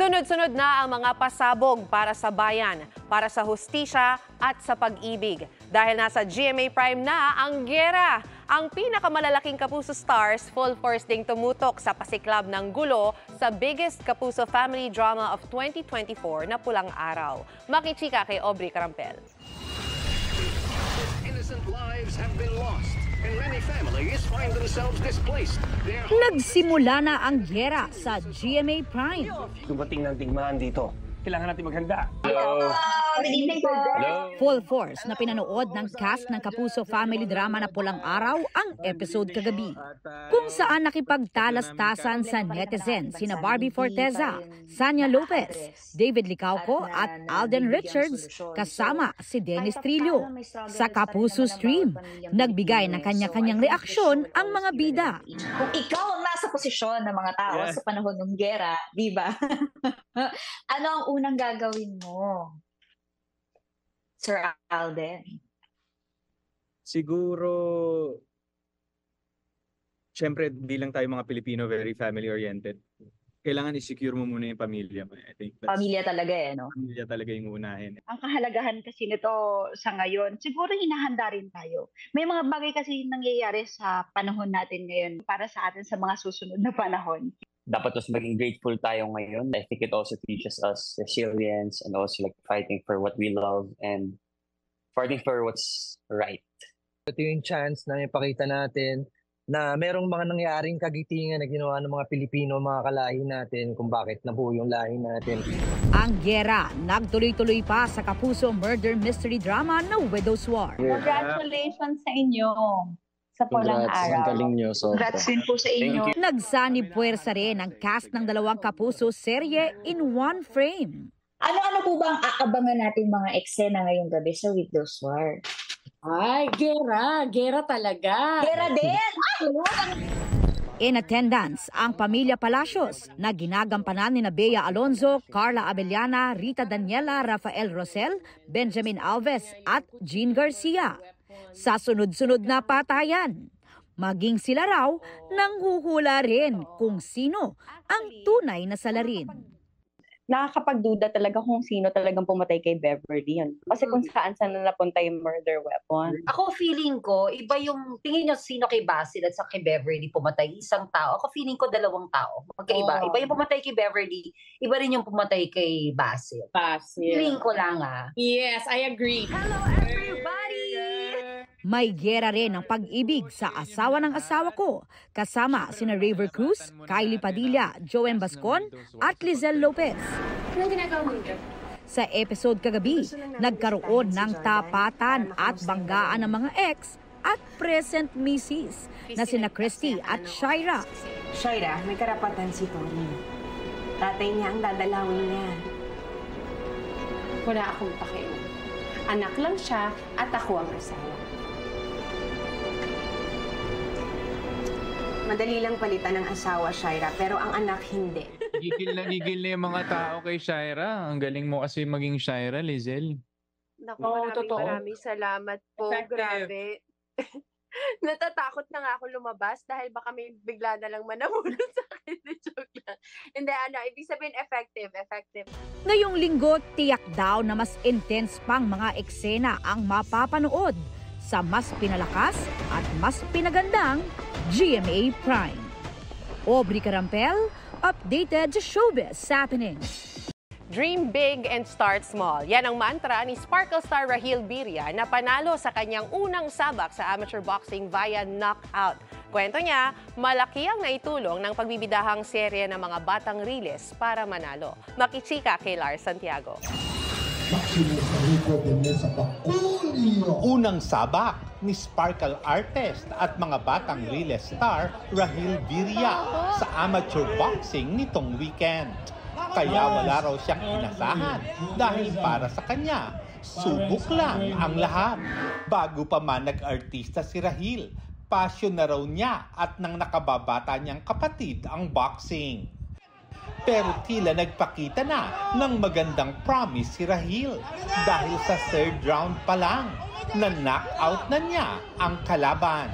Sunod-sunod na ang mga pasabog para sa bayan, para sa hustisya at sa pag-ibig. Dahil nasa GMA Prime na ang giyera. Ang pinakamalalaking Kapuso stars full force ding tumutok sa pasiklab ng gulo sa biggest Kapuso family drama of 2024 na Pulang Araw. Makichika kay Aubrey Carampel. Innocent lives have been lost. And many families find themselves displaced. Nagsimula na ang giyera sa GMA Prime. Dumating ng digmaan dito. Kailangan natin maghanda. Hello. Full force na pinanood ng cast ng Kapuso family drama na Pulang Araw ang episode kagabi. Kung saan nakipagtalas-tasan sa netizen sina Barbie Forteza, Sanya Lopez, David Licauco at Alden Richards kasama si Dennis Trillo. Sa Kapuso stream, nagbigay ng kanya-kanyang reaksyon ang mga bida. Kung ikaw ang nasa posisyon ng mga tao sa panahon ng giyera, di ba? Ano ang unang gagawin mo, Sir Alden? Siguro, syempre bilang tayo mga Pilipino, very family-oriented. Kailangan i-secure mo muna yung pamilya mo. I think Pamilya talaga no? Pamilya talaga yung unahin. Ang kahalagahan kasi nito sa ngayon, siguro hinahanda rin tayo. May mga bagay kasi nangyayari sa panahon natin ngayon para sa atin sa mga susunod na panahon. Dapat mas maging grateful tayo ngayon. I think it also teaches us resilience and also like fighting for what we love and fighting for what's right. Ito yung chance na ipakita natin na merong mga nangyaring kagitingan na ginawa ng mga Pilipino, mga kalahi natin, kung bakit nabuo yung lahi natin. Ang giyera nagtuloy-tuloy pa sa Kapuso murder mystery drama na Widow's War. Congratulations sa inyo sa Pulang Araw. Ang galing nyo. Congrats din po sa inyo. Nagsanib puwersa rin ang cast ng dalawang Kapuso serye in one frame. Ano po ba ang aabangan natin mga eksena ngayong gabi sa Widow's War? Ay, gera. Gera talaga. Gera din! In attendance, ang Pamilya Palacios na ginagampanan ni Bea Alonzo, Carla Abellana, Rita Daniela, Rafael Rosel, Benjamin Alves at Jean Garcia. Sa sunod-sunod na patayan, maging sila raw nanghuhula rin kung sino ang tunay na salarin. Nakakapagduda talaga kung sino talagang pumatay kay Beverly. Kasi kung saan na napunta yung murder weapon. Ako feeling ko, iba yung, tingin nyo sino kay Basil at sa kay Beverly pumatay, isang tao. Ako feeling ko dalawang tao. Magkaiba. Iba yung pumatay kay Beverly, iba rin yung pumatay kay Basil. Feeling ko lang Yes, I agree. Hello everybody! May giyera rin ang pag-ibig sa asawa ng asawa ko, kasama sina Raver Cruz, Kylie Padilla, Joanne Bascon at Lizelle Lopez. Anong ginagawa mo dito? Sa episode kagabi, nagkaroon ng tapatan at banggaan ng mga ex at present misis na sina Christy at Shaira. Shaira, may karapatan si Tony. Tatay niya ang dadalawin niya. Wala akong pakialam. Anak lang siya at ako ang asawa. Madali lang palitan ng asawa, Shaira, pero ang anak hindi. Gigil na yung mga tao kay Shaira. Ang galing mo kasi maging Shaira, Lizelle. Naku, maraming salamat po. Grabe. Natatakot na nga ako lumabas dahil baka may bigla na lang manamulot sa akin. Joke lang. Hindi, ibig sabihin effective. Ngayong linggo, tiyak daw na mas intense pang mga eksena ang mapapanood sa mas pinalakas at mas pinagandang GMA Prime. Aubrey Carampel, updated showbiz happenings. Dream big and start small. Yan ang mantra ni Sparkle star Rahil Birria na panalo sa kanyang unang sabak sa amateur boxing via knockout. Kwento niya, malaki ang naitulong ng pagbibidahang serye ng mga batang riles para manalo. Makichika kay Lars Santiago. Unang sabak ni Sparkle artist at mga batang riles star Rahil Birria sa amateur boxing nitong weekend. Kaya wala raw siyang inasahan dahil para sa kanya, subok lang ang lahat. Bago pa man nag-artista si Rahil, passion na raw niya at nang nakababata niyang kapatid ang boxing. Pero tila nagpakita na ng magandang promise si Rahil dahil sa third round pa lang na knockout na niya ang kalaban.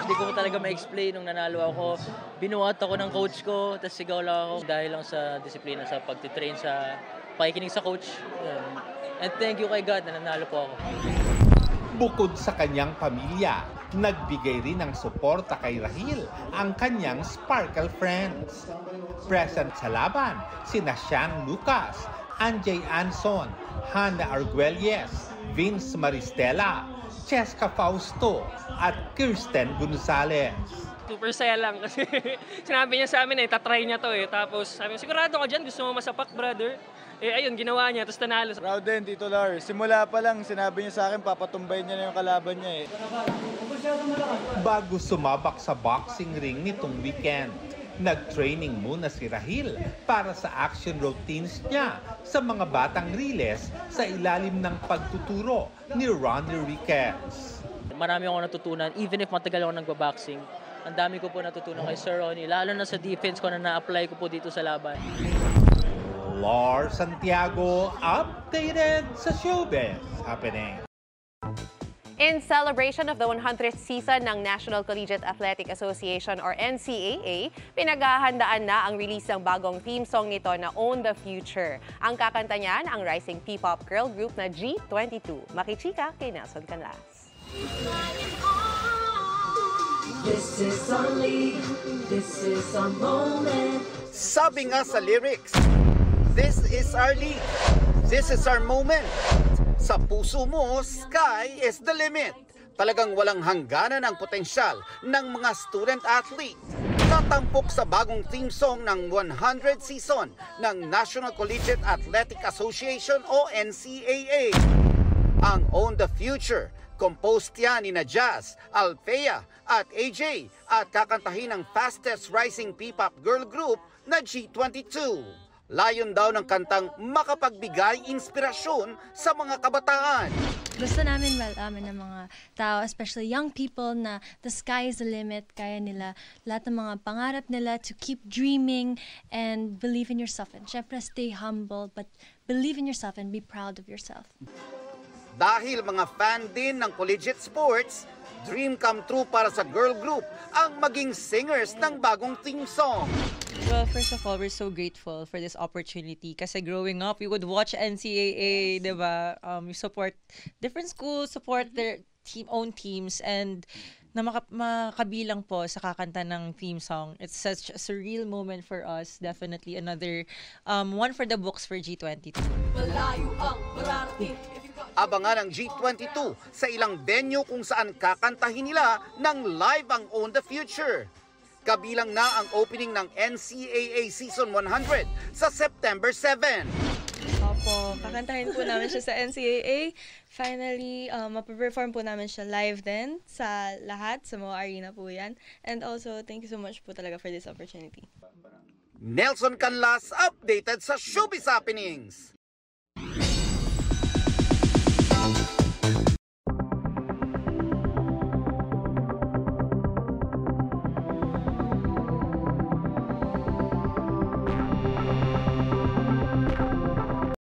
Hindi ko talaga ma-explain nung nanalo ako. Binuhat ako ng coach ko, tapos sigaw lang ako dahil lang sa disiplina, sa pagtitrain, sa pakikinig sa coach. And thank you kay God na nanalo po ako. Bukod sa kanyang pamilya, nagbigay rin ng suporta kay Rahil ang kanyang Sparkle friends. Present sa laban, sina Shang Lucas, Anjay Anson, Hannah Arguelles, Vince Maristela, Cheska Fausto at Kirsten Gonzalez. Super saya lang kasi sinabi niya sa amin tatry niya to Tapos sabi niya, sigurado ka dyan, gusto mo masapak brother? Ayun, ginawa niya, tapos nanalo. Proud din, Tito Lars. Simula pa lang, sinabi niya sa akin, papatumbayin niya na yung kalaban niya Bago sumabak sa boxing ring nitong weekend, nag-training muna si Rahil para sa action routines niya sa mga batang riles sa ilalim ng pagtuturo ni Ronnie Riquez. Marami akong natutunan, even if matagal ako nagbaboxing. Ang dami ko po natutunan kay Sir Ronnie, lalo na sa defense ko na na-apply ko po dito sa laban. Lars Santiago, updated sa Showbiz Happening. In celebration of the 100th season ng National Collegiate Athletic Association or NCAA, pinaghahandaan na ang release ng bagong theme song nito na Own the Future. Ang kakanta niyan ang rising P-pop girl group na G22. Makichika kay Nelson Canlas. This is our league, this is our moment. Sabi nga sa lyrics, this is our league, this is our moment. Sa puso mo, sky is the limit. Talagang walang hangganan ang potensyal ng mga student athlete. Tatampok sa bagong theme song ng 100th season ng National Collegiate Athletic Association o NCAA. Ang Own the Future, composed yan ni Jazz, Althea at AJ at kakantahin ng fastest rising P-pop girl group na G22. Layon daw ng kantang makapagbigay inspirasyon sa mga kabataan. Gusto namin malaman ng mga tao, especially young people, na the sky is the limit. Kaya nila lahat ng mga pangarap nila to keep dreaming and believe in yourself. And syempre, stay humble, but believe in yourself and be proud of yourself. Dahil mga fan din ng collegiate sports, dream come true para sa girl group ang maging singers ng bagong theme song. Well, first of all, we're so grateful for this opportunity kasi growing up, we would watch NCAA, diba? We support different schools, support their own teams, and na makabilang po sa kakanta ng theme song. It's such a surreal moment for us. Definitely another one for the books for G22. Abangan ang G22 sa ilang venue kung saan kakantahin nila ng live ang Own the Future. Kabilang na ang opening ng NCAA Season 100 sa September 7. Opo, kakantahin po namin siya sa NCAA. Finally, mapaperform po namin siya live din sa lahat, sa mga arena po yan. And also, thank you so much po talaga for this opportunity. Nelson Canlas, updated sa Showbiz Happenings.